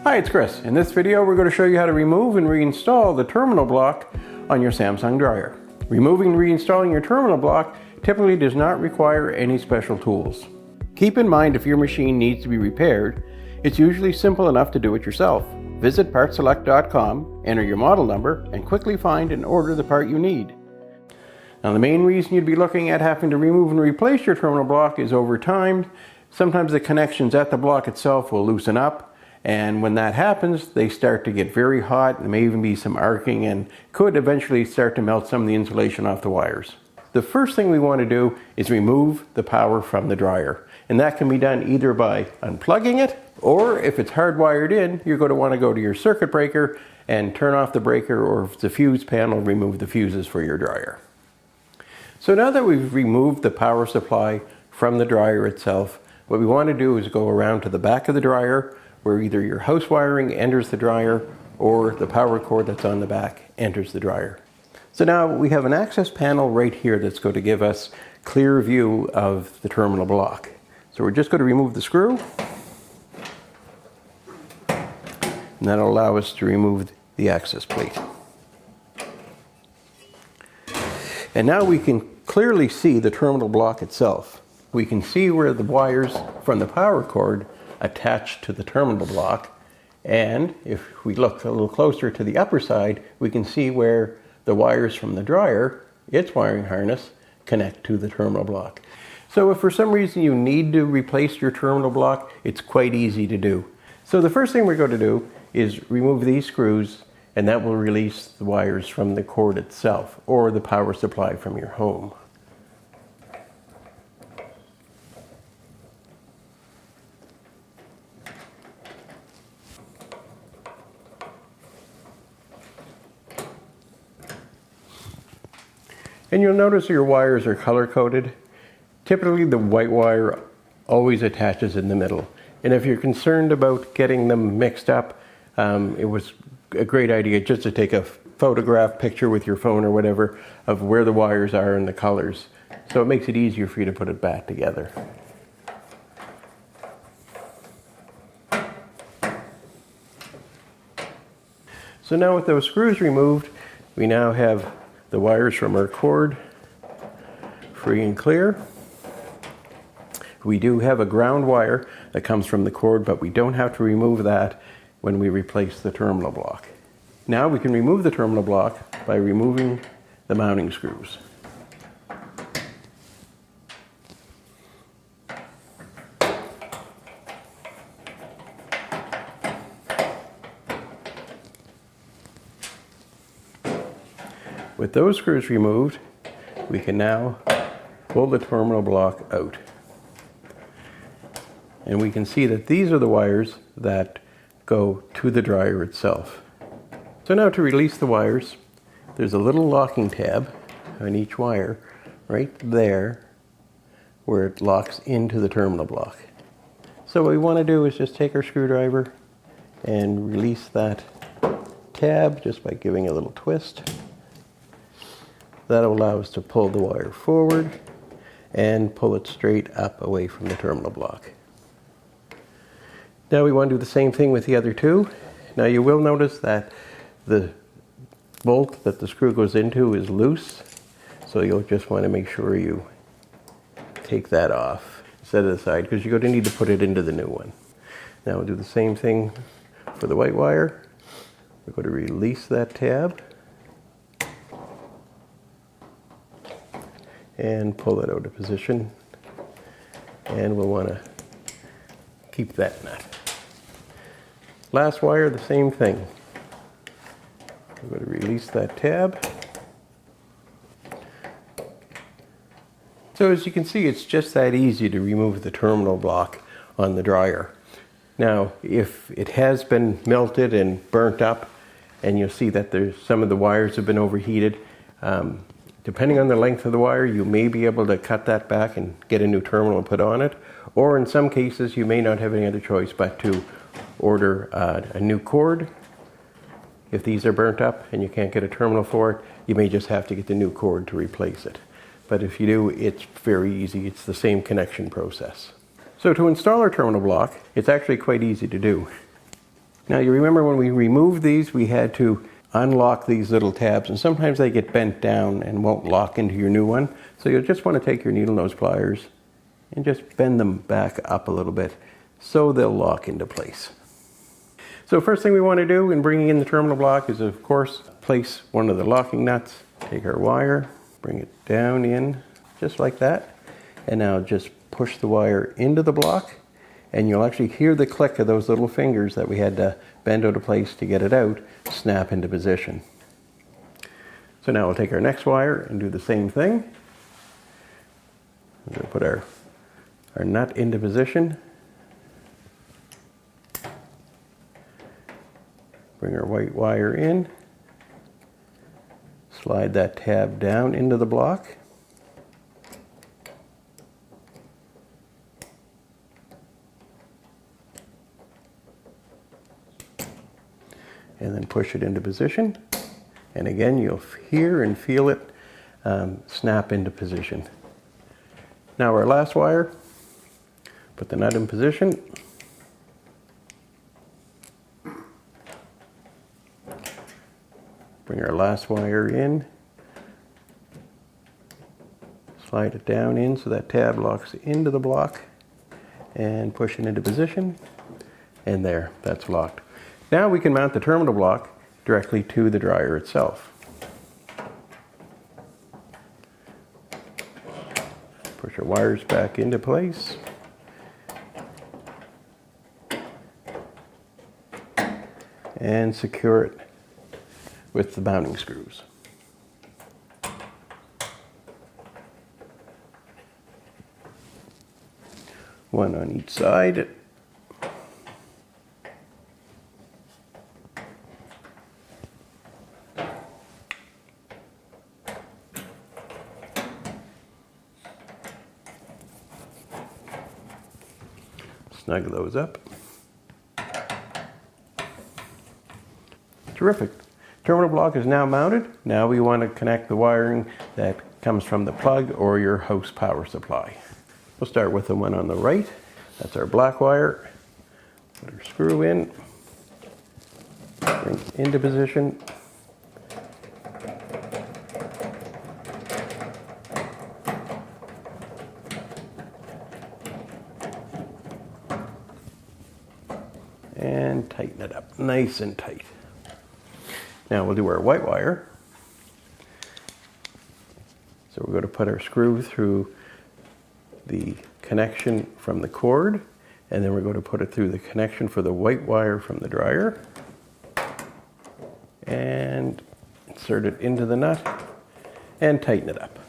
Hi, it's Chris. In this video, we're going to show you how to remove and reinstall the terminal block on your Samsung dryer. Removing and reinstalling your terminal block typically does not require any special tools. Keep in mind, if your machine needs to be repaired, it's usually simple enough to do it yourself. Visit PartSelect.com, enter your model number, and quickly find and order the part you need. Now, the main reason you'd be looking at having to remove and replace your terminal block is over time, sometimes the connections at the block itself will loosen up, and when that happens, they start to get very hot. There may even be some arcing and could eventually start to melt some of the insulation off the wires. The first thing we want to do is remove the power from the dryer, and that can be done either by unplugging it, or if it's hardwired in, you're going to want to go to your circuit breaker and turn off the breaker, or if it's a fuse panel, remove the fuses for your dryer. So now that we've removed the power supply from the dryer itself, what we want to do is go around to the back of the dryer where either your house wiring enters the dryer or the power cord that's on the back enters the dryer. So now we have an access panel right here that's going to give us clear view of the terminal block. So we're just going to remove the screw, and that'll allow us to remove the access plate. And now we can clearly see the terminal block itself. We can see where the wires from the power cord attach to the terminal block, and if we look a little closer to the upper side, we can see where the wires from the dryer, its wiring harness, connect to the terminal block. So if for some reason you need to replace your terminal block, it's quite easy to do. So the first thing we're going to do is remove these screws, and that will release the wires from the cord itself or the power supply from your home. And you'll notice your wires are color coded. Typically the white wire always attaches in the middle. And if you're concerned about getting them mixed up, it was a great idea just to take a photograph picture with your phone or whatever of where the wires are and the colors. So it makes it easier for you to put it back together. So now with those screws removed, we now have the wires from our cord free and clear. We do have a ground wire that comes from the cord, but we don't have to remove that when we replace the terminal block. Now we can remove the terminal block by removing the mounting screws. With those screws removed, we can now pull the terminal block out. And we can see that these are the wires that go to the dryer itself. So now to release the wires, there's a little locking tab on each wire right there where it locks into the terminal block. So what we want to do is just take our screwdriver and release that tab just by giving a little twist. That'll allow us to pull the wire forward and pull it straight up away from the terminal block. Now we want to do the same thing with the other two. Now you will notice that the bolt that the screw goes into is loose, so you'll just want to make sure you take that off, set it aside, because you're going to need to put it into the new one. Now we'll do the same thing for the white wire. We're going to release that tab and pull it out of position, and we'll want to keep that nut. Last wire, the same thing. I'm going to release that tab. So as you can see, it's just that easy to remove the terminal block on the dryer. Now, if it has been melted and burnt up, and you'll see that some of the wires have been overheated, depending on the length of the wire, you may be able to cut that back and get a new terminal and put on it. Or in some cases, you may not have any other choice but to order a new cord. If these are burnt up and you can't get a terminal for it, you may just have to get the new cord to replace it. But if you do, it's very easy. It's the same connection process. So to install our terminal block, it's actually quite easy to do. Now you remember when we removed these, we had to unlock these little tabs, and sometimes they get bent down and won't lock into your new one. So you'll just want to take your needle nose pliers and just bend them back up a little bit so they'll lock into place. So first thing we want to do in bringing in the terminal block is, of course, place one of the locking nuts. Take our wire, bring it down in just like that, and now just push the wire into the block, and you'll actually hear the click of those little fingers that we had to bend out of place to get it out, snap into position. So now we'll take our next wire and do the same thing. We're going to put our nut into position. Bring our white wire in. Slide that tab down into the block. And then push it into position. And again, you'll hear and feel it snap into position. Now our last wire, put the nut in position. Bring our last wire in. Slide it down in so that tab locks into the block. And push it into position. And there, that's locked. Now we can mount the terminal block directly to the dryer itself. Push our wires back into place. And secure it with the mounting screws. One on each side. Snug those up. Terrific. Terminal block is now mounted. Now we want to connect the wiring that comes from the plug or your house power supply. We'll start with the one on the right. That's our black wire. Put our screw in. Bring it into position. And tighten it up nice and tight. Now we'll do our white wire. So we're going to put our screw through the connection from the cord, and then we're going to put it through the connection for the white wire from the dryer, and insert it into the nut and tighten it up.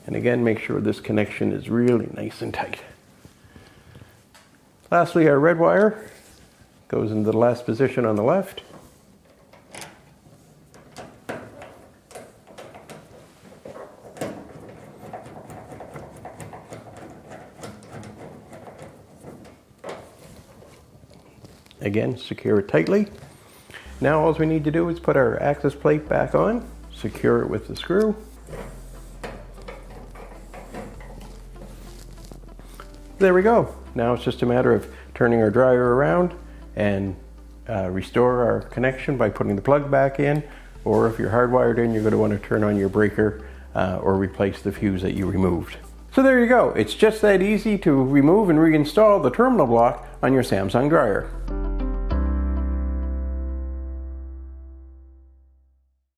And again, make sure this connection is really nice and tight. Lastly, our red wire goes into the last position on the left. Again, secure it tightly. Now all we need to do is put our access plate back on, secure it with the screw. There we go. Now it's just a matter of turning our dryer around and restore our connection by putting the plug back in, or if you're hardwired in, you're going to want to turn on your breaker or replace the fuse that you removed. So there you go. It's just that easy to remove and reinstall the terminal block on your Samsung dryer.